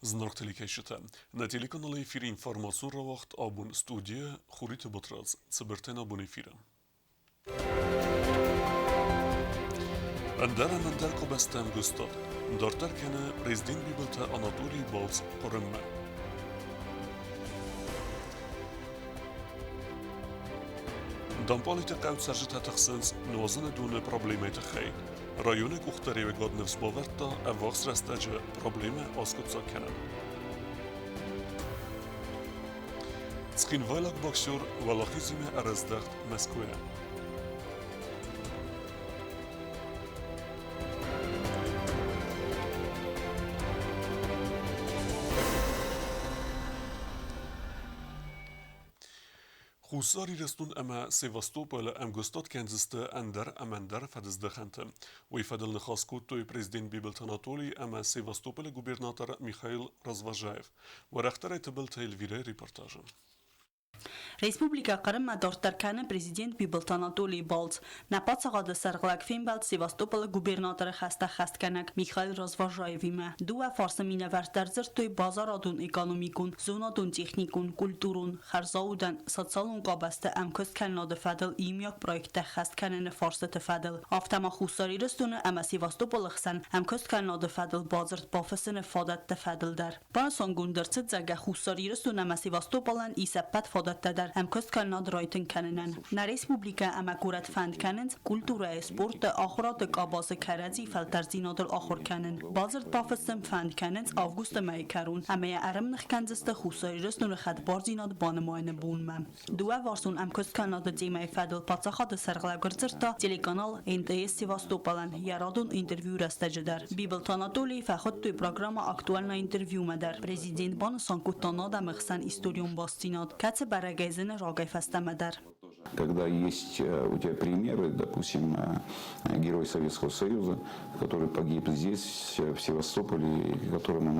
Znarktelikejshite. Na telekanale efir informacion ra wacht abun studie Khurite Botraz, Ciberten abun efira. Andara Mandar Kobastam Gustad. Dartar kana Prezident Bibilta Anatoli Balz Qorımme. Dampolite قاوت سرجت تخصنس نوازن دون پروبلیمات خی. رایون کختری و گاد نفس باورتا اواخس رستاج پروبلیم آسکت ساکنن. تسخین وایلاک باکسور ولاخیزیم ارزدخت مسکوه. خوصاری رستون اما سیواستوپل ام گستاد کنزسته اندر فدزدخنته و فدل نخواست توی پرزیدنت بیبلت آناتولی اما سیواستوپل گوبرناتور میخائیل رزواژایف و رختر تبلت الویره ریپورتاژم. Respublika Qrim Dortarkani prezident Bibilt Anatoliy Balz napatsağa sarg'lak Finbelt Sevastopol gubernatori xastkanak Mikhail Razvozhoyevime dua farsimine versterzer toy bazaradun ekonomikun zonadun texnikun kulturun xarzaudan sotsialun qabaste amkost kanlade fadel imyak projekte xastkanene farsete fadel aftama xusari restune ama Sevastopol xsan amkost kanlade fadel bazart bafesene fadat fadel dar Panson gundertset zaga xusari restune ama Sevastopolan isapat fadat dar امکست کاناد رایتن کننن. نه ریسپوبلیکا اما کورت فند کنند کلتور اسپورت آخرات کاباس کرزی فلترزی نادر آخر کنن. بازرد پافستم فند کنند آوگوست مای کرون. اما ارم نخ کنزست خوصای رستون خد بارزی ناد بانماین بون مم. دو وارسون امکست کاناد دیمای فدل پاتساخات سرگلگرزرتا تلکانال انتای سیواستوپالن یارادون اینترویو رستجه در. بیبلت آناتولی فخود توی پروگرام اکتوال اینترویو مدر. پرزیدنت بان سانکوتاناد مخسن استوریوم باستیناد. کت برگزین Когда есть у тебя примеры, допустим, герой Советского Союза, который погиб здесь, в Севастополе, которому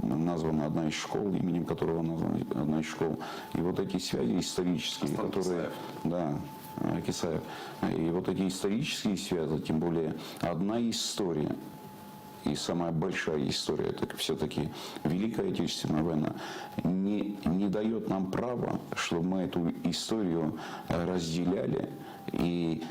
названа одна из школ, именем которого названа одна из школ, и вот эти связи исторические, которые, да, Кисаев, и вот эти исторические связи, тем более одна история. И самая большая история, это все-таки Великая Отечественная война, не дает нам права, чтобы мы эту историю разделяли и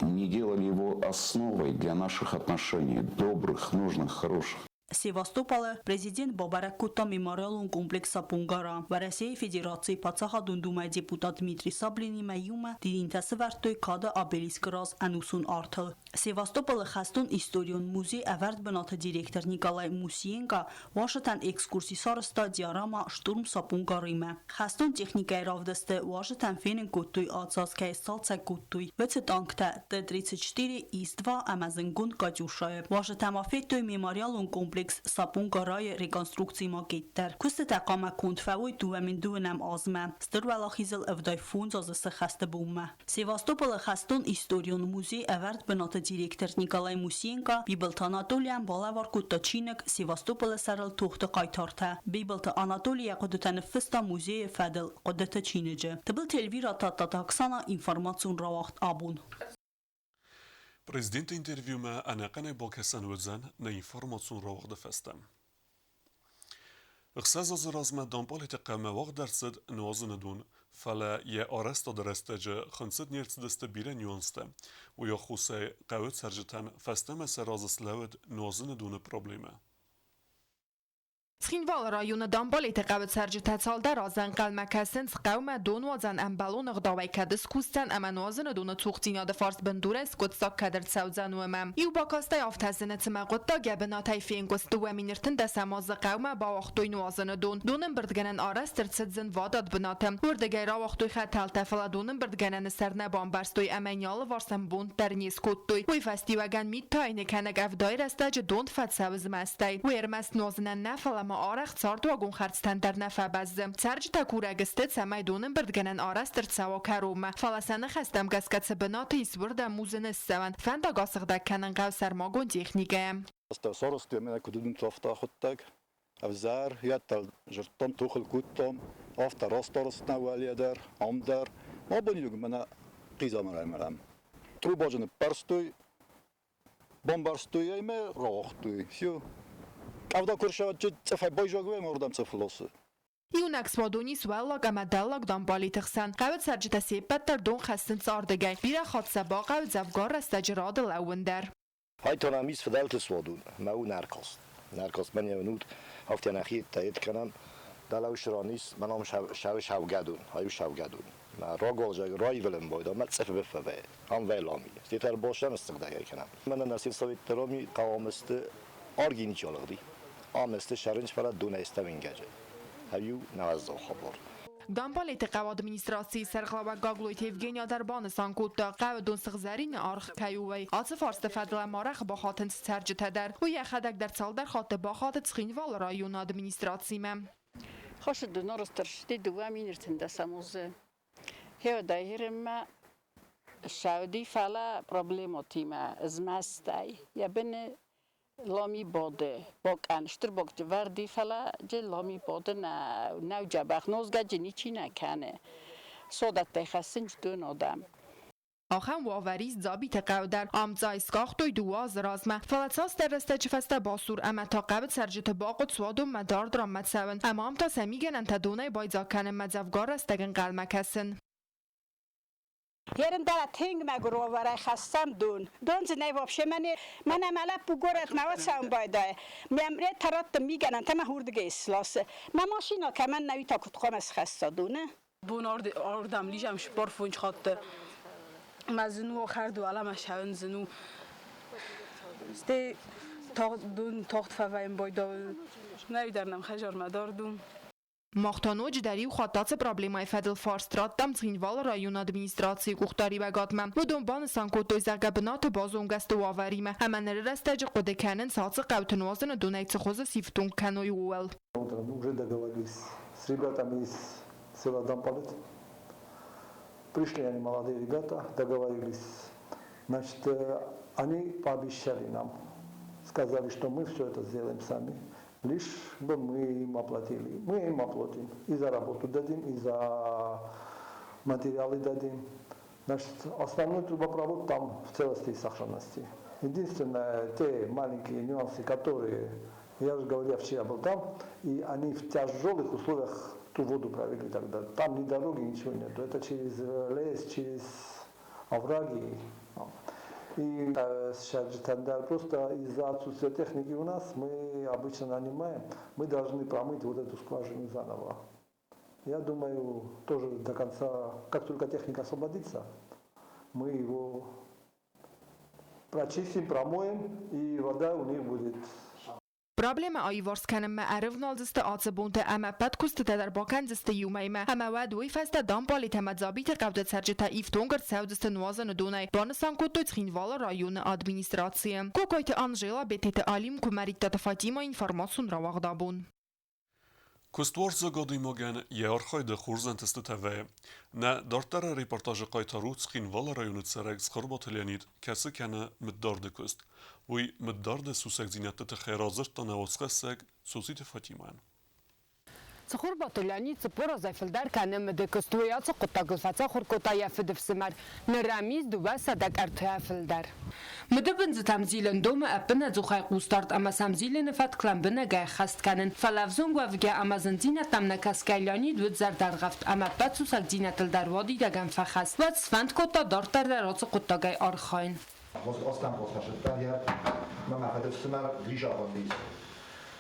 не делали его основой для наших отношений, добрых, нужных, хороших. Sevastopol prezident Babarak Kuta memorialun kompleksa Pungara ve Rusiya Federatsiya Patsaxadun Dumay deputat Dmitri Sablini mayuma didintasi vartoy kada obelisk raz anusun artıl. Sevastopol xastun istorion muzey avard binata direktor Nikolay Musienko Washington ekskursi sarısta diorama Shturm sa Pungarime. Xastun texnikay ravdaste Washington fenin kutuy atsaskay salsa kutuy ve tankta T-34 İstva Amazongun Katyushaya. Washington afetoy memorialun kompleks ساپون گرای ریکانستروکسی ما گیتر کست تقام کند فوی دوامین دونم آزمه ستر ولاخیزل افدای فونز از خسته بومه سیواستوپل خستون ایستوریون موزی اورد بنات دیرکتر نیکالای موسینکا بیبلت آناتولیم بالاوار کتا چینک سیواستوپل سرل توخت قایتارته بیبلت آناتولیا قدت نفستا موزی فدل قدت چینجه تبل تلویرا تاکسانا اینفرماسیون را وقت آبون Prezident intervjume anaqane balkesan wedzan na informacion ra waqt festem. Xsaz az razma dampal etqama waqt dersid nuazın dun fala ya aresta derestece khansat nerts deste bire nuanste و یا khusay qawt serjetan festem seraz slawd nuazın dun probleme. Sxinval rayonu Dambalit qavt sarjita salda razan qalmakasın qawma donwazan ambalon qdaway kadis kustan amanwazın dun tuxtinad fars bendures kutsak kadr sawzan wemam iu bakasta yaftazın tmaqotta gabna tayfin kustu weminirtin da samaz qawma ba waqtoy nwazın dunun birdganan aras tirtsidzin vadat binatam urdigay ra waqtoy khatal tafala dunun birdganan sarna bombarstoy amanyal varsan bun ternis kuttoy we festivagan mit tayne kanak avday rastaj don fat sawzmastay wermas nwazın nafala آرخ سارت و گون خرستن در نفع بزم سرج تکوره گستت سمای دونم بردگنن آرست در سوا کروم فلسانه خستم گسکت سبنات ایسورد موزن السوان فندا گاسق دکنن قو سرماگون تکنیکه استوسارست من کدوم تافتا خودتگ افزار یاتل جرتم توخل کودتم آفتا راستارست نوالی در آم در ما بونیدوگ من قیزا مرم تو باجن پرستوی بمبارستوی ایمه راختوی سیو კავდა ქურშავთ წფებოი ჟოგვე მორდამ წფლოსი Իունաքս մոդունի սուելլակ ամադալլակ դամպալի թխսան։ Կավետ սարջտասի պետր դուն խաստն ծորդգայ։ Բիրա խոտսաբաղ av zavgor ստաջրոդը լավնդար։ Հայտոնա միս վդալտս ոդուն, մաու նարկոս մենյա վնուտ, հավտյանախի տայետ կանան, դալավ շրանիս, մանամ շավգադուն, հայու շավգադուն։ Ռոգոլ ժագ ռոյ վլեմ բոյդա, մատ ծեփ բֆվե, անվել ամի։ Ստիտար բոշան ստգդայ կանան։ Մենա նասիվ սովետ տրոմի կավամստը արգինի ճոլղդի։ Ամստը շարինչ վրա դունեստա վինգաջը։ Հայու նավազող խաբոր։ Դամպալի տղավ ադմինիստրացիի սերղլավակ գագլույթ Եվգենիա դարբանը սանկուտը qavë դուն սղզարին արխ կայուվեի։ Ացը ֆարստը ֆադլա մարախ բախատն սցարջը թեդար։ Ու եխադակ դարձալդար խատը բախատը ծխինվալ ռայուն ադմինիստրացիի خوش دنارست ترشتی دوام این ارتنده سموزه. هیو دایرم شاودی فعلا پروبلماتی ما از ماستای یا بن لامی باده باک انشتر باک وردی فعلا جل لامی باده نه جبخ نوزگا جنی چی نکنه. صادت تخصنج دون آدم. آخم واوریز زابیت قودر آمزای سکاختوی دواز رازمه فلاتساس در رسته فسته باسور اما تا قبل سرجت باقت سوادو مدار درامت سون اما هم تا سمیگن انت دونه بایزا کنه مزفگار رستگن قلمه کسن Երեմ դարա թենք մագրով վրա խաստամ դուն զնայ вообще من عملا بگورت نوات سام بایده میامره ترات میگن تم هوردگیس لاسه من ماشینا که من نوی تا کتخوام از خستا دونه بون آردم لیجم شپار فونج خاطر مزنو آخر دو علم شون زنو سته دون تاخت فوایم بایده نوی درنم خجار مدار دون Մախտանոջ դարի ու խատացը պրոբլեմայ ֆեդել ֆարստրատ դամ ծինվալ ռայուն ադմինիստրացիի կուխտարի բագատմա ու դոն բանը սանկոտոյ զարգաբնատը բազոն գաստը ուավարիմը համաները ռաստաջը կոդեքանեն սացը կավթնուազնը դունայցը խոզը սիվտուն կանոյ ուել Уже договорились с ребятами из села Дампалет. Пришли они, молодые ребята, договорились. Значит, они пообещали нам, сказали, что мы все это сделаем сами. Лишь бы мы им оплатили. Мы им оплатим. И за работу дадим, и за материалы дадим. Значит, основной трубопровод там в целости и сохранности. Единственное, те маленькие нюансы, которые, я же говорил, вчера был там, и они в тяжелых условиях ту воду провели тогда. Там ни дороги, ничего нет. Это через лес, через овраги. И сейчас просто из-за отсутствия техники у нас мы обычно нанимаем, мы должны промыть вот эту скважину заново. Я думаю, тоже до конца, как только техника освободится, мы его прочистим, промоем, и вода у них будет. Problema ai varskanım mı arıvnaldızda atsabunta ama patkustı tedar bakanzısta yumayma ama vadui fasta dampali temadzabit qavdat serjeta iftongar saudista nuazan dunay banasan kotoy txinvala rayonu administrasiya kokoyte Anjela betete alim kumarita Fatima informasun ravagdabun Kustuar zagadi mogen yarxay de xurzantiste teve ne dartara reportajı qaytaru txinvala rayonu tsereg sxarbatlianit kası kana middar de kust وی مدار سوسک زینت تخیرازر تنواسخسک سوسیت فاطیمان. صخور بطلانی صبور زایفلدر کنه مدکستویات قطع گلفتا خور قطعی فدف سمر نرامیز دو بس دک ارتیا فلدر. مدبن ز تمزیلن دوم اپن زخای قوستارت اما سمزیلن فت کلم بنه گای خست کنن فلافزون گوفگه اما زنزینت تم نکس کلیانی دود زر در غفت اما بد سوسک زینت الدروادی دگم فخست و سفند قطع دارتر در راز قطع گای آرخاین. Aztán hozhatott el, nem elfedezte már Grizsában víz.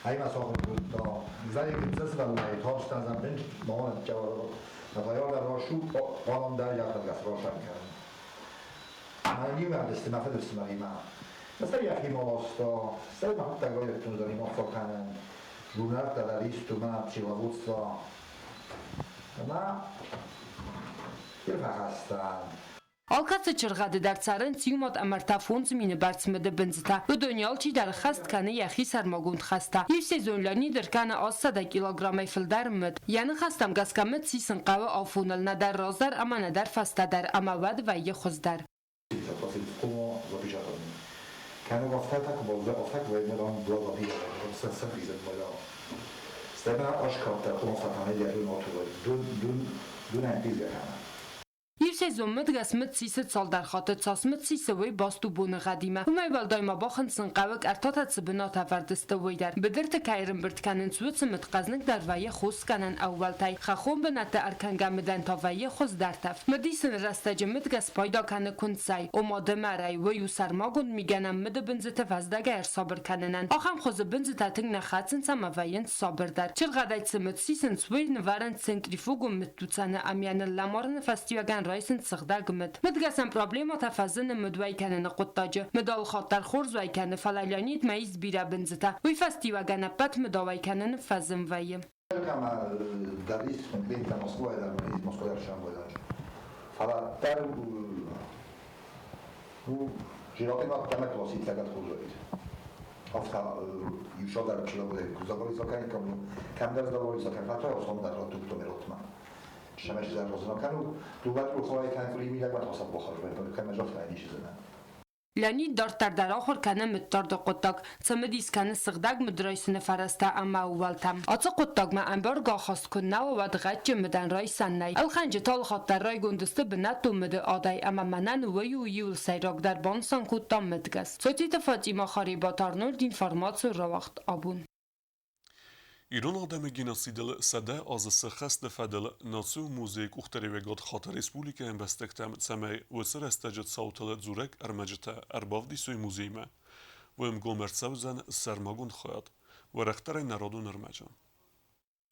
Helyben szokott volt a zenéként zeszvelőjét, harctázán nincs, ma van egy csavarok. A vajon rossú, valam dárgyákat lesz rosszabb kell. Már nyilván ezt már fedezte már imán. Ezt egyek himolaszta, szerintem hatták vagyok tudani mafakán, lunártele lisztú, már psilavócra. Na, jövőháztán. Alkası çırğadı dertsarın tiyumat amartafon zimini bartsmıdı benzita. Bu dönyalçı der xast kanı yaxi sarmagund xasta. Yev sezonlarni der kanı azsa da kilogramay fildar mıd. Yani xastam gaskamet sisin qavı afunal ne der razder ama ne der fasta der ama vad ve ye xuzdar. Kanı gaftatak bolda afak ve medan blava bir sen bizden mola. Stena aşkarta konstatane yerine oturuyor. Dün antiz yani. Yev sezon mdgas mtsise sal در خاطر ساس متسیسه وی باستو بون قدیمه و میبال دایما باخن سنقاوک ارتاتا سبنات وردسته وی در بدرت کایرن برد کنن سوت متقزنک در وی خوز کنن اول تای خخون بنت ارکنگم مدن تا وی خوز در تف مدیسن رستج مدگس پایدا کنه کنسای اوماده مرای ویو سرماگون میگنم مد بنزت وزدگه ار صابر کننن آخم خوز بنزت تنگ نخاتن سم وین صابر در چرغدایت سمتسیسن سوی نوارن سنتریفوگو متوتسنه امیان لامارن فستیوگن رایسن صغدگ مدگسم پروبلما تفزن مدوی کنن قطاجه مدال خاطر خورز وی کنه فلالانیت مایز بیره بنزته وی فستیوگن پت مداوی کنن فزم ویم كما داريس من بين موسكو إلى موسكو يرشان بوداش فلا تر جيراتي ما كما كلاسيك تاعت خوزويت أفتا يشاد در كلا بوده كوزاغوري ساكن كم درس داوري ساكن فتا وصل در توك توميراتما شمش در روزنا كانوا دوباره رو خواهی کن کلی میلک و تاسب بخار بودن که مجاز فعلیش زدن لانی دارتر در آخر کنه متدارد قطاق سمدیس کنه سغدگ مدرایسن فرسته اما اولتم آتا قطاق ما انبرگا خواست کنه و ودغج مدن رایسن نی الخنج تال خاطر رای گندسته بنتو مده آدای اما منن ویو یول سیراک در بانسان کتام مدگس سوتیت فاطیما خاری با تارنولد اینفارماتسو رو وقت آبون ایران آدم گیناسیدل سده از سخست فدل ناسو موزیک اختریوگاد خاطر رسپولیک هم بستکتم سمی و سر استجد ساوتل زورک ارمجته ارباف دیسوی موزیمه و ام گومرسوزن سرماگون خواهد و رختر نرادون ارمجه.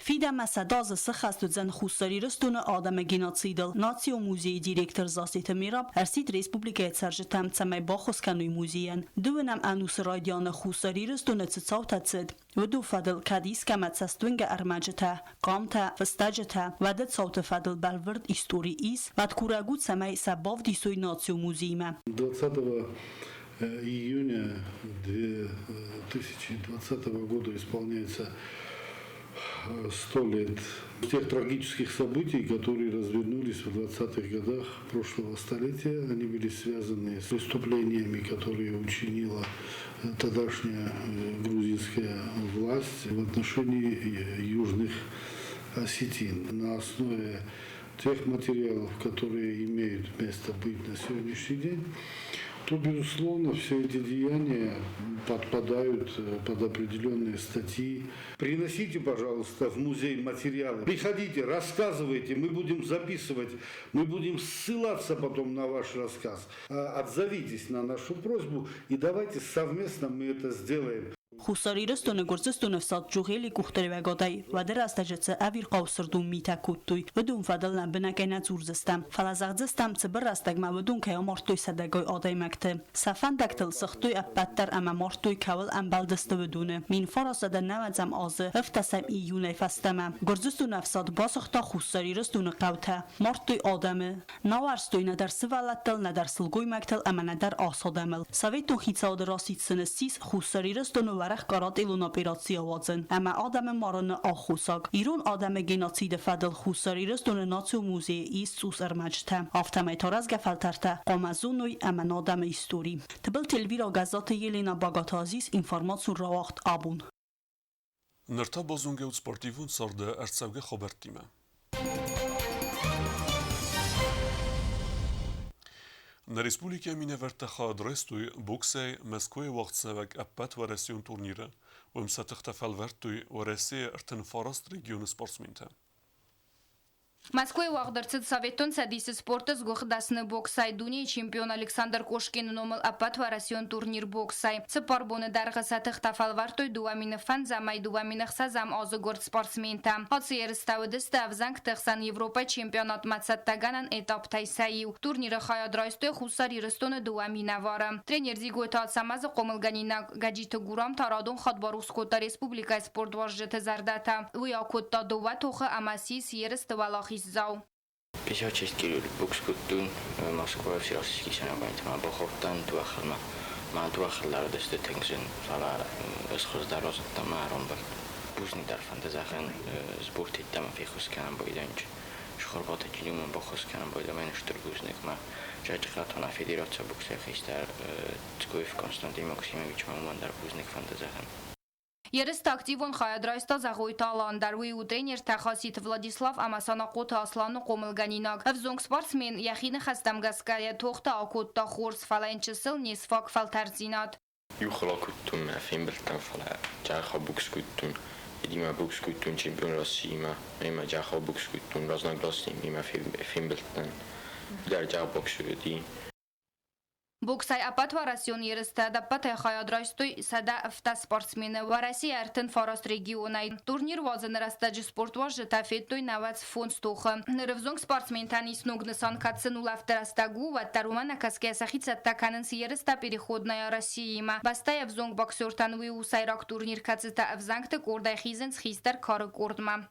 Fida Mesadaz سخست زن خوستاری رستون آدم گیناتسیدل ناتسیو موزی دیرکتر زاسیت میراب ارسید ریسپوبلیکه سرجتم تسمی باخوز کنوی موزیین دوونم انوس رایدیان خوستاری رستون تساو تتسد و دو فدل کدیس کمت سستونگ ارمجته قامته فستجته و دد صوت فدل بلورد ایستوری ایس و دکورگود سمی سباف دیسوی ناتسیو موزیمه 20 июня 2020 года исполняется 100 лет тех трагических событий, которые развернулись в 20-х годах прошлого столетия. Они были связаны с преступлениями, которые учинила тогдашняя грузинская власть в отношении южных осетин. На основе тех материалов, которые имеют место быть на сегодняшний день, то, безусловно, все эти деяния подпадают под определенные статьи. Приносите, пожалуйста, в музей материалы. Приходите, рассказывайте, мы будем записывать, мы будем ссылаться потом на ваш рассказ. Отзовитесь на нашу просьбу и давайте совместно мы это сделаем. خوستاری رستون گرزستون افساد جوغیلی کختری وگادای و در استجت اویر قوسردون میتکوتوی و دون فدل نبنگه نزور زستم فلزغ زستم تبر رستگ مودون که امارتوی صدگای آدای مکته سفن دکتل سختوی اپتر اما مارتوی کول انبال دسته بدونه مین فراسد نوزم آزه افتسم ایونه فستمه گرزستون افساد باسختا خوستاری رستون قوته مارتوی آدمه ناورستوی ندر سوالتل ندر سلگوی مکتل اما ندر آسادمل سویتون خیتصاد راسید سنسیس خوستاری رستون ورخ کارات ایلون اپیراتسیا وازن اما آدم مارن آخوساگ ایرون آدم گیناتسید فدل خوستاری رستون ناتسیو موزی ایست سوس ارمجته آفتمه تارز گفلترته قامزونوی اما نادم ایستوری تبل تلویرا گزات یلینا باگاتازیس اینفارماتسون را وقت آبون نرتا بازونگه و سپارتیوون سارده ارتسوگه خبرتیمه Na Respublika Mineverta adrestui boxe Moskva وقت سوق أبات ورسيون تورنيره ومستخدفال ورتوي ورسي ارتن فارست ريجيون سبورتسمنتا Москвой вагдырцыд Советон садисы спортыз гохдасны боксай дуни чемпион Александр Кошкин номал апат варасион турнир боксай. Цепарбоны даргасатых тафалвартой дуамины фан замай дуаминых сазам азы горд спортсмента. Отсы ерстауды ставзанг тыхсан Европа чемпионат мацаттаганан этап тайсайю. Турниры хаядрайстой хусар ерстоны дуамина вара. Тренер зигой таатсамазы комылганина гаджиты гурам тарадон хадбарускота республика спорт важжеты зардата. Уякотта дува тохы амасис ерсты валахи زاو 56 кило бокс куттун Москва всероссийский соревнования ма бохофтан туахлма ма туахлар десте тензен фала اسخوز دراز تمارون بر بوزنی در فندزاخن سپورتی تام فیخوس کنم بایدانج شخوربات جنوم بخوس کنم باید من اشتر بوزنک ما جاچخات هنا فدراسیا بوکس خیستر تکویف کنستانتین ماکسیمویچ ما من در بوزنک فندزاخن Երս տակտիվոն խայադրայստա զաղոյտա լանդարուի ու տրեներ տախասիտ Վլադիսլավ ամասանақոտ ասլանու կոմılganինակ վզոնք սպարսմեն яхինը խաստամգասկայա թողտա ակոտտա խորս ֆալային չսել նեսվակ ֆալտարձինատ Юхлакуттун фимбелтан фала жахабукскуттун Идима букскуттун чемпион России има жахабукскуттун разногласный има фимбелтан Дар жахабуксуди Боксай апат варасион ересте дапат хаядрайстой сада авто спортсмены в России артен форост регионай. Турнир вазен растаджи спорт важе тафеттой навац фон стоха. Нервзонг спортсмен танис ногнесан кацену лафтерастагу ва тарумана каске сахица таканен си ереста переходная России ма. Бастая взонг боксер тануи усайрак турнир кацета авзангте кордай хизен схистер кары кордма.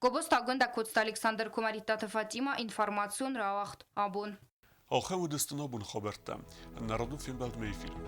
Гобос тагонда коцт Александр Кумаритата Фатима информацион раахт абон. آخر ودستنا بون خبرتم. نرادو فیلم بعد میفیلم.